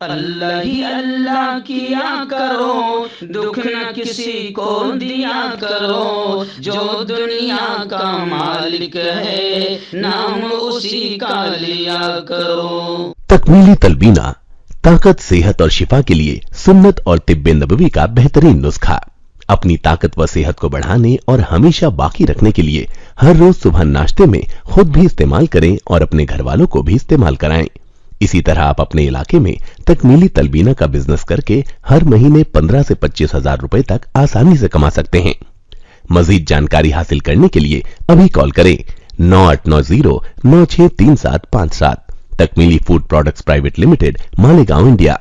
अल्लाह ही अल्लाह किया करो, दुख न किसी को दिया करो, जो दुनिया का मालिक है नाम उसी का लिया करो। तकमीली तलबीना, ताकत, सेहत और शिफा के लिए सुन्नत और तिब्बे नबवी का बेहतरीन नुस्खा। अपनी ताकत व सेहत को बढ़ाने और हमेशा बाकी रखने के लिए हर रोज सुबह नाश्ते में खुद भी इस्तेमाल करें और अपने घर वालों को भी इस्तेमाल कराएं। इसी तरह आप अपने इलाके में तकमीली तलबीना का बिजनेस करके हर महीने 15 से 25 हजार रुपए तक आसानी से कमा सकते हैं। मजीद जानकारी हासिल करने के लिए अभी कॉल करें 9890963757। Takmili food products private limited, Malegaon, India.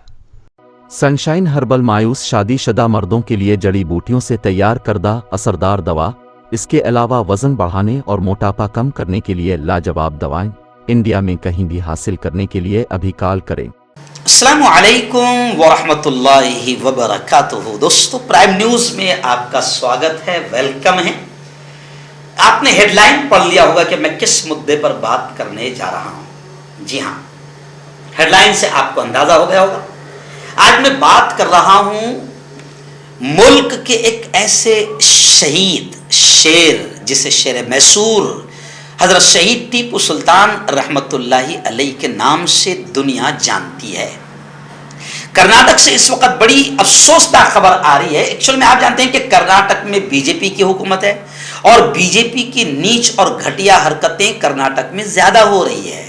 Sunshine herbal मायूस शादीशुदा मर्दों के लिए जड़ी बूटियों से तैयार करदा असरदार दवा। इसके अलावा वजन बढ़ाने और मोटापा कम करने के लिए लाजवाब दवाएं इंडिया में कहीं भी हासिल करने के लिए अभी कॉल करें। अस्सलामु अलैकुम वरहमतुल्लाहि वबरकातुहू। दोस्तों, प्राइम न्यूज में आपका स्वागत है, वेलकम है। आपने हेडलाइन पढ़ लिया होगा कि मैं किस मुद्दे पर बात करने जा रहा हूं। जी हां, हेडलाइन से आपको अंदाजा हो गया होगा। आज मैं बात कर रहा हूं मुल्क के एक ऐसे शहीद, शेर, जिसे शेर मैसूर हजरत शहीद टीपू सुल्तान रहमतुल्लाहि अलैहि के नाम से दुनिया जानती है। कर्नाटक से इस वक्त बड़ी अफसोसनाक खबर आ रही है। एक्चुअल में आप जानते हैं कि कर्नाटक में बीजेपी की हुकूमत है और बीजेपी की नीच और घटिया हरकतें कर्नाटक में ज्यादा हो रही है।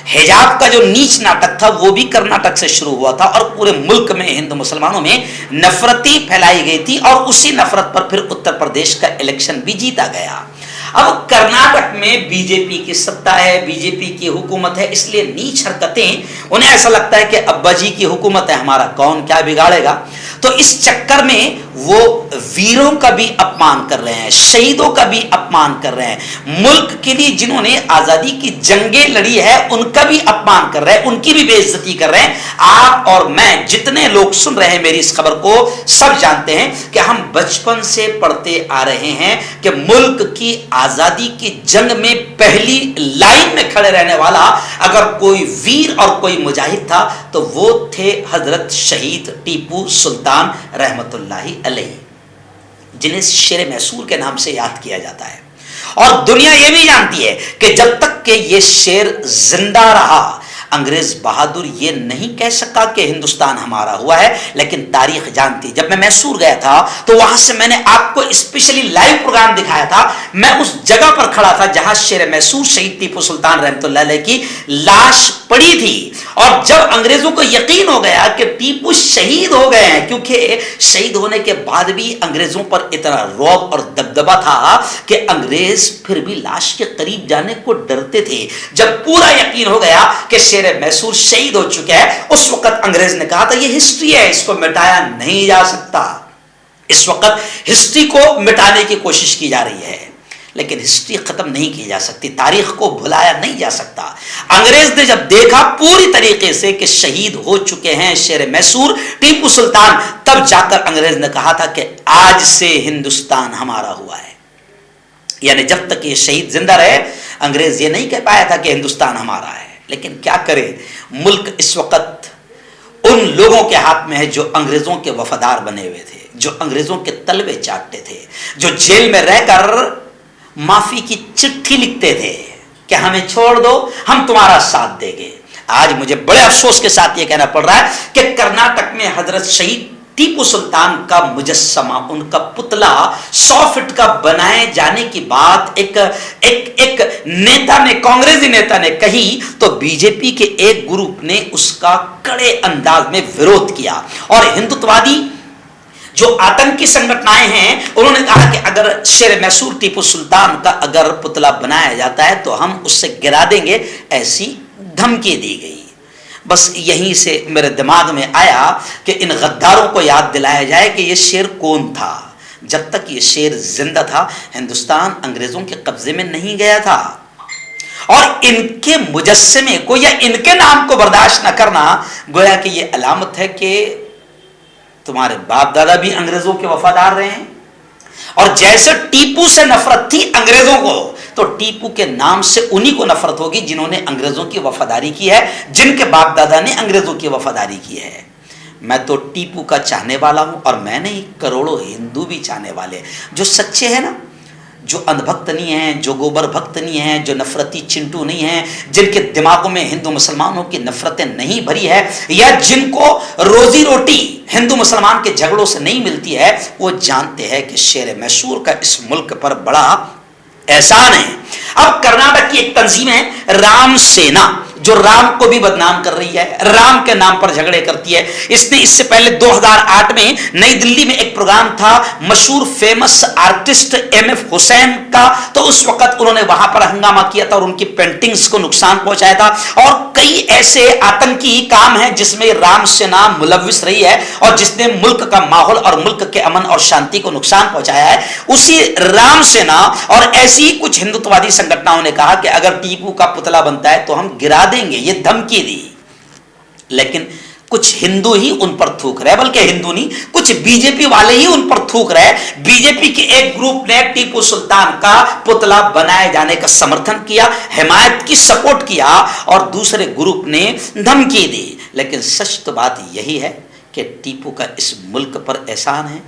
हिजाब का जो नीच नाटक था वो भी कर्नाटक से शुरू हुआ था और पूरे मुल्क में हिंदू मुसलमानों में नफरती फैलाई गई थी और उसी नफरत पर फिर उत्तर प्रदेश का इलेक्शन भी जीता गया। अब कर्नाटक में बीजेपी की सत्ता है, बीजेपी की हुकूमत है, इसलिए नीच हरकतें, उन्हें ऐसा लगता है कि अब्बा जी की हुकूमत है, हमारा कौन क्या बिगाड़ेगा। तो इस चक्कर में वो वीरों का भी अपमान कर रहे हैं, शहीदों का भी अपमान कर रहे हैं, मुल्क के लिए जिन्होंने आजादी की जंगें लड़ी है उनका भी अपमान कर रहे हैं, उनकी भी बेइज्जती कर रहे हैं। आप और मैं, जितने लोग सुन रहे हैं मेरी इस खबर को, सब जानते हैं कि हम बचपन से पढ़ते आ रहे हैं कि मुल्क की आजादी की जंग में पहली लाइन में खड़े रहने वाला अगर कोई वीर और कोई मुजाहिद था तो वो थे हजरत शहीद टीपू सुल्तान रहमतुल्लाहि अलैहि, जिन्हें शेर मैसूर के नाम से याद किया जाता है। और दुनिया यह भी जानती है कि जब तक कि यह शेर जिंदा रहा, अंग्रेज बहादुर ये नहीं कह सका कि हिंदुस्तान हमारा हुआ है, लेकिन तारीख जानती। जब मैं मैसूर गया था तो वहां से मैंने आपको स्पेशली लाइव प्रोग्राम दिखाया था। मैं उस जगह पर खड़ा था जहां शेर मैसूर शहीद टीपू सुल्तान रहमतुल्लाह अलैह की लाश पड़ी थी। और जब अंग्रेजों को यकीन हो गया कि टीपू शहीद हो गए हैं, क्योंकि शहीद होने के बाद भी अंग्रेजों पर इतना रौब और दबदबा था कि अंग्रेज फिर भी लाश के करीब जाने को डरते थे। जब पूरा यकीन हो गया कि शेर मैसूर शहीद हो चुके हैं, उस वक्त अंग्रेज ने कहा था यह हिस्ट्री है, इसको मिटाया नहीं जा सकता। इस वक्त हिस्ट्री को मिटाने की कोशिश की जा रही है, लेकिन हिस्ट्री खत्म नहीं की जा सकती, तारीख को भुलाया नहीं जा सकता। अंग्रेज ने जब देखा पूरी तरीके से कि शहीद हो चुके हैं शेर मैसूर टीपू सुल्तान, तब जाकर अंग्रेज ने कहा था कि आज से हिंदुस्तान हमारा हुआ है। यानी जब तक ये शहीद जिंदा रहे, अंग्रेज ये नहीं कह पाया था कि हिंदुस्तान हमारा है। लेकिन क्या करे, मुल्क इस वक्त उन लोगों के हाथ में है जो अंग्रेजों के वफादार बने हुए थे, जो अंग्रेजों के तलवे चाटते थे, जो जेल में रहकर माफी की चिट्ठी लिखते थे कि हमें छोड़ दो, हम तुम्हारा साथ देंगे। आज मुझे बड़े अफसोस के साथ यह कहना पड़ रहा है कि कर्नाटक में हजरत शहीद टीपू सुल्तान का मुजस्समा, उनका पुतला 100 फीट का बनाए जाने की बात एक नेता ने, कांग्रेसी नेता ने कही तो बीजेपी के एक ग्रुप ने उसका कड़े अंदाज में विरोध किया। और हिंदुत्ववादी जो आतंकी संगठनाएं हैं, उन्होंने कहा कि अगर शेर मैसूर टीपू सुल्तान का अगर पुतला बनाया जाता है तो हम उससे गिरा देंगे, ऐसी धमकी दी गई। बस यहीं से मेरे दिमाग में आया कि इन गद्दारों को याद दिलाया जाए कि यह शेर कौन था। जब तक ये शेर जिंदा था, हिंदुस्तान अंग्रेजों के कब्जे में नहीं गया था। और इनके मुजस्समे को या इनके नाम को बर्दाश्त न करना गोया कि यह अलामत है कि तुम्हारे बाप दादा भी अंग्रेजों के वफादार रहे हैं। और जैसे टीपू से नफरत थी अंग्रेजों को, तो टीपू के नाम से उन्हीं को नफरत होगी जिन्होंने अंग्रेजों की वफादारी की है, जिनके बाप दादा ने अंग्रेजों की वफादारी की है। मैं तो टीपू का चाहने वाला हूं, और मैं नहीं, करोड़ों हिंदू भी चाहने वाले, जो सच्चे हैं ना, जो अंधभक्त नहीं हैं, जो गोबर भक्त नहीं हैं, जो नफरती चिंटू नहीं हैं, जिनके दिमागों में हिंदू मुसलमानों की नफरतें नहीं भरी है, या जिनको रोजी रोटी हिंदू मुसलमान के झगड़ों से नहीं मिलती है, वो जानते हैं कि शेर मैसूर का इस मुल्क पर बड़ा एहसान है। अब कर्नाटक की एक तंजीम है राम सेना, जो राम को भी बदनाम कर रही है, राम के नाम पर झगड़े करती है। इसने इससे पहले 2008 में नई दिल्ली में एक प्रोग्राम था मशहूर फेमस आर्टिस्ट एमएफ हुसैन का, तो उस वक्त उन्होंने वहां पर हंगामा किया था और उनकी पेंटिंग्स को नुकसान पहुंचाया था। और कई ऐसे आतंकी काम हैं जिसमें राम सेना मुलविस रही है और जिसने मुल्क का माहौल और मुल्क के अमन और शांति को नुकसान पहुंचाया है। उसी राम सेना और ऐसी ही कुछ हिंदुत्ववादी संगठनों ने कहा कि अगर टीपू का पुतला बनता है तो हम गिरा देंगे, ये धमकी दी। लेकिन कुछ हिंदू ही उन पर थूक रहे, बल्कि हिंदू नहीं, कुछ बीजेपी वाले ही उन पर थूक रहे। बीजेपी के एक ग्रुप ने टीपू सुल्तान का पुतला बनाए जाने का समर्थन किया, हिमायत की, सपोर्ट किया, और दूसरे ग्रुप ने धमकी दी। लेकिन सच तो बात यही है कि टीपू का इस मुल्क पर एहसान है,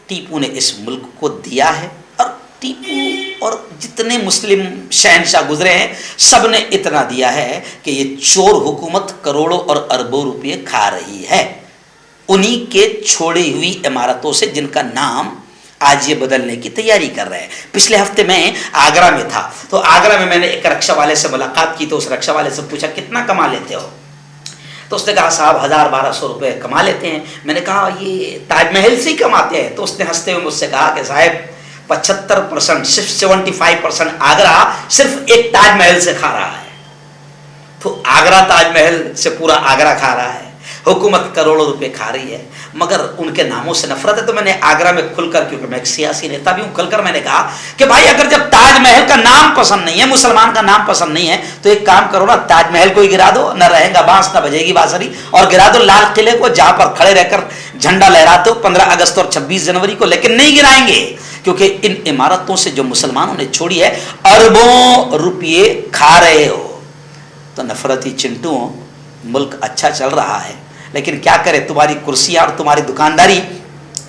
टीपू ने इस मुल्क को दिया है, और टीपू और जितने मुस्लिम शहंशाह गुजरे हैं सब ने इतना दिया है कि ये चोर हुकूमत करोड़ों और अरबों रुपये खा रही है, उन्हीं के छोड़ी हुई इमारतों से, जिनका नाम आज ये बदलने की तैयारी कर रहे हैं। पिछले हफ्ते मैं आगरा में था, तो आगरा में मैंने एक रक्षा वाले से मुलाकात की, तो उस रक्षा वाले से पूछा कितना कमा लेते हो, तो उसने कहा साहब 1000-1200 रुपये कमा लेते हैं। मैंने कहा ये ताजमहल से ही कमाते हैं? तो उसने हंसते हुए मुझसे कहा कि साहब 75%, सिर्फ 75% आगरा सिर्फ एक ताजमहल से खा रहा है। तो आगरा ताजमहल से पूरा आगरा खा रहा है, हुकूमत करोड़ों रुपए खा रही है, मगर उनके नामों से नफरत है। तो मैंने आगरा में खुलकर, क्योंकि मैं एक सियासी नेता भी हूं, खुलकर मैंने कहा कि भाई अगर जब ताजमहल का नाम पसंद नहीं है, मुसलमान का नाम पसंद नहीं है, तो एक काम करो ना, ताजमहल को ही गिरा दो, न रहेगा बांस न बजेगी बांसुरी, और गिरा दो लाल किले को, जहां पर खड़े रहकर झंडा लहराते हो 15 अगस्त और 26 जनवरी को। लेकिन नहीं गिराएंगे, क्योंकि इन इमारतों से जो मुसलमानों ने छोड़ी है, अरबों रुपये खा रहे हो। तो नफरती चिंटुओं, मुल्क अच्छा चल रहा है, लेकिन क्या करे, तुम्हारी कुर्सियां और तुम्हारी दुकानदारी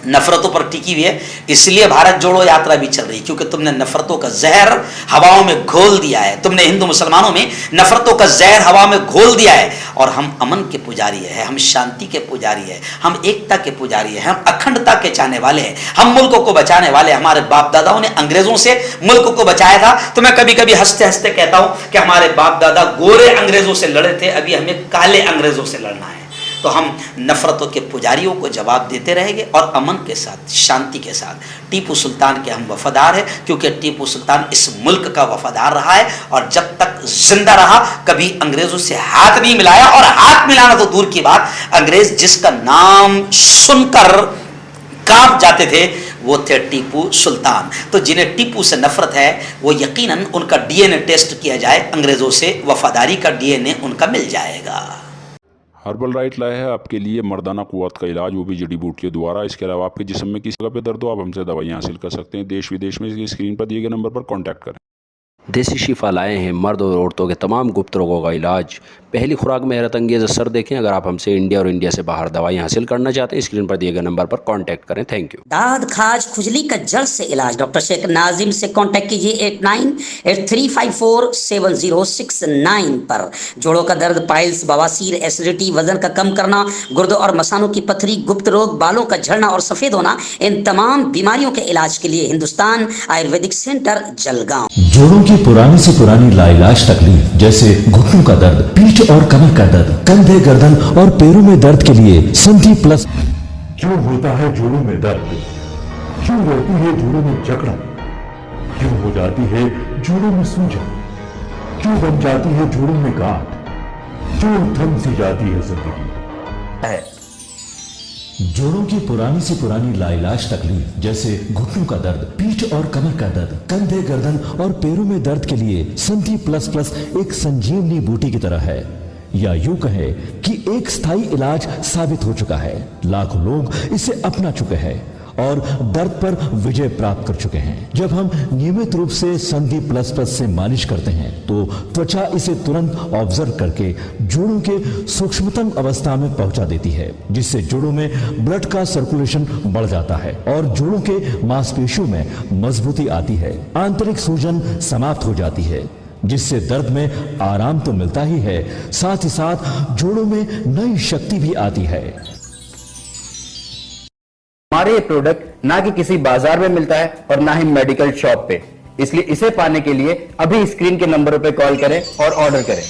नफरतों पर टिकी हुई है। इसलिए भारत जोड़ो यात्रा भी चल रही है, क्योंकि तुमने नफरतों का जहर हवाओं में घोल दिया है। तुमने हिंदू मुसलमानों में नफरतों का जहर हवा में घोल दिया है। और हम अमन के पुजारी है, हम शांति के पुजारी है, हम एकता के पुजारी है, हम अखंडता के चाहने वाले हैं, हम मुल्कों को बचाने वाले। हमारे बाप दादाओं ने अंग्रेजों से मुल्क को बचाया था। तो मैं कभी कभी हंसते हंसते कहता हूं कि हमारे बाप दादा गोरे अंग्रेजों से लड़े थे, अभी हमें काले अंग्रेजों से लड़ना है। तो हम नफरतों के पुजारियों को जवाब देते रहेंगे, और अमन के साथ, शांति के साथ। टीपू सुल्तान के हम वफादार हैं, क्योंकि टीपू सुल्तान इस मुल्क का वफादार रहा है, और जब तक जिंदा रहा कभी अंग्रेजों से हाथ नहीं मिलाया। और हाथ मिलाना तो दूर की बात, अंग्रेज जिसका नाम सुनकर कांप जाते थे वो थे टीपू सुल्तान। तो जिन्हें टीपू से नफरत है, वो यकीनन उनका डीएनए टेस्ट किया जाए, अंग्रेजों से वफादारी का डीएनए उनका मिल जाएगा। हर्बल राइट लाया है आपके लिए मर्दाना कुव्वत का इलाज, वो भी जड़ी बूटियों द्वारा। इसके अलावा आपके जिस्म में किसी जगह पे दर्द हो, आप हमसे दवाइयाँ हासिल कर सकते हैं। देश विदेश में स्क्रीन पर दिए गए नंबर पर कॉन्टैक्ट करें। देसी शिफा लाए हैं मर्द और औरतों के तमाम गुप्त रोगों का इलाज। पहली खुराक में हैरत अंगेज़ असर देखें। अगर आप हमसे इंडिया और इंडिया से बाहर दवाई हासिल करना चाहते हैं, स्क्रीन पर दिए गए नंबर पर कांटेक्ट करें। Thank you. दाद खाज खुजली का जड़ से इलाज डॉक्टर शेख नाजिम से कांटेक्ट कीजिए 8983547069 पर। जोड़ों का दर्द, पाइल्स, बवासीर, एसिडिटी, वजन का कम करना, गुर्दों और मसानों की पथरी, गुप्त रोग, बालों का झड़ना और सफेद होना, इन तमाम बीमारियों के इलाज के लिए हिंदुस्तान आयुर्वेदिक सेंटर जलगांव। जोड़ों की पुरानी से पुरानी लाइलाज तकलीफ जैसे घुटनों का दर्द, पीठ और कमर का दर्द, कंधे, गर्दन और पैरों में दर्द के लिए संधि प्लस। क्यों होता है जोड़ों में दर्द? क्यों रहती है जोड़ों में जकड़न? क्यों हो जाती है जोड़ों में सूजन? क्यों बन जाती है जोड़ों में गांठ? क्यों थम सी जाती है जिंदगी? जोड़ों की पुरानी से पुरानी लाइलाज तकलीफ जैसे घुटनों का दर्द, पीठ और कमर का दर्द, कंधे, गर्दन और पैरों में दर्द के लिए संधि प्लस प्लस एक संजीवनी बूटी की तरह है, या यूं कहे कि एक स्थायी इलाज साबित हो चुका है। लाखों लोग इसे अपना चुके हैं और दर्द पर विजय प्राप्त कर चुके हैं। जब हम नियमित रूप से संधि प्लस प्लस से मालिश करते हैं तो त्वचा इसे तुरंत ऑब्जर्व करके जोड़ों के सूक्ष्मतम अवस्था में पहुंचा देती है, जिससे जोड़ों में ब्लड का सर्कुलेशन बढ़ जाता है और जोड़ों के मांसपेशियों में मजबूती आती है। आंतरिक सूजन समाप्त हो जाती है, जिससे दर्द में आराम तो मिलता ही है, साथ ही साथ जोड़ों में नई शक्ति भी आती है। हमारे ये प्रोडक्ट ना कि किसी बाजार में मिलता है और ना ही मेडिकल शॉप पे, इसलिए इसे पाने के लिए अभी स्क्रीन के नंबरों पे कॉल करें और ऑर्डर करें।